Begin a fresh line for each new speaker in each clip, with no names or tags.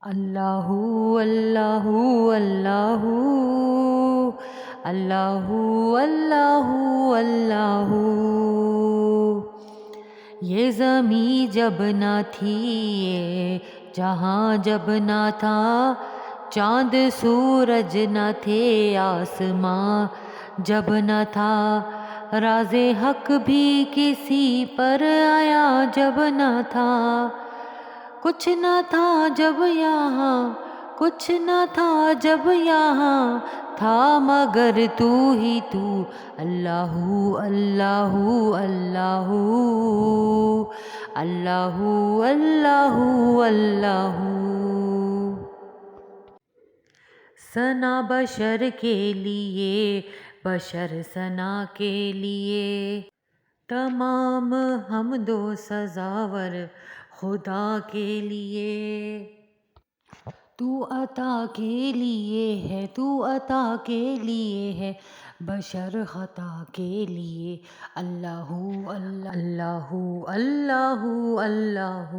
اللہ اللہ اللہ اللہ اللہ اللہ۔ یہ زمیں جب نہ تھی، یہ جہاں جب نہ تھا، چاند سورج نہ تھے، آسماں جب نہ تھا، راز حق بھی کسی پر آیا جب نہ تھا، کچھ نہ تھا جب یہاں، کچھ نہ تھا جب یہاں تھا مگر تو ہی تو، اللہ اللہ اللہ اللہ اللہ اللہ۔ ثنا بشر کے لیے، بشر ثنا کے لیے، تمام حمد و سزاور خدا کے لیے، تو عطا کے لیے ہے، تو عطا کے لیے ہے، بشر خطا کے لیے، اللہ اللہ اللہ اللہ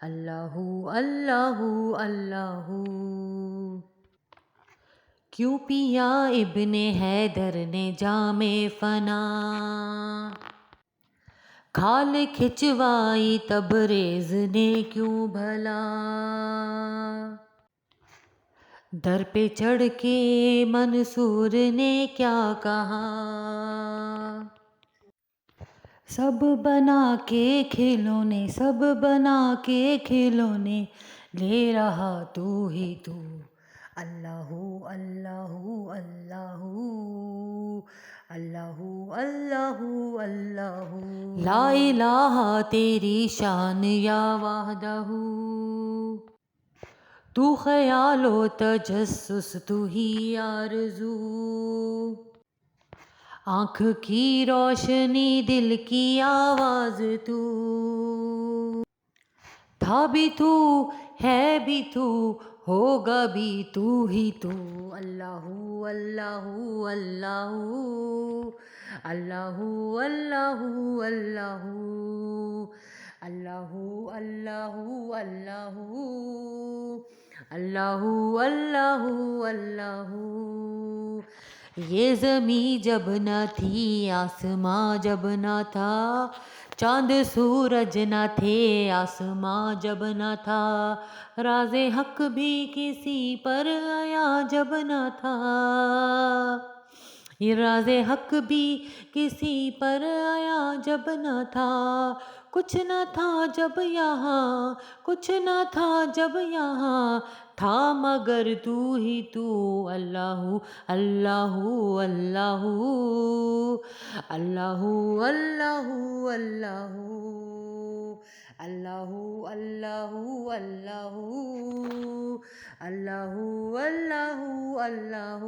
اللہ اللہ اللہ۔ کیوں پیا ابن حیدر نے جام فنا، کھال کھچوائی تبریز نے کیوں بھلا، در پہ چڑھ کے منصور نے کیا کہا، سب بنا کے کھلونے، سب بنا کے کھلونے لے رہا تو ہی تو، اللہ اللہ اللہ اللہ اللہ اللہ۔ لا الہ تیری شان یا وحدہ، تو خیال و تجسس تو ہی آرزو، آنکھ کی روشنی دل کی آواز تو، تھا بھی تو ہے بھی تو ہوگا بھی تو ہی تو، اللہ اللہ اللہ اللہ اللہ اللہ اللہ اللہ اللہ اللہ اللہ اللہ۔ یہ زمیں جب نہ تھی، آسماں جب نہ تھا، چاند سورج نہ تھے، آسماں جب نہ تھا، راز حق بھی کسی پر آیا جب نہ تھا، یہ راز حق بھی کسی پر آیا جب نہ تھا، کچھ نہ تھا جب یہاں، کچھ نہ تھا جب یہاں تھا مگر تو ہی تو، اللہ اللہ اللہ اللہ اللہ اللہ اللہ اللہ اللہ اللہ اللہ اللہ۔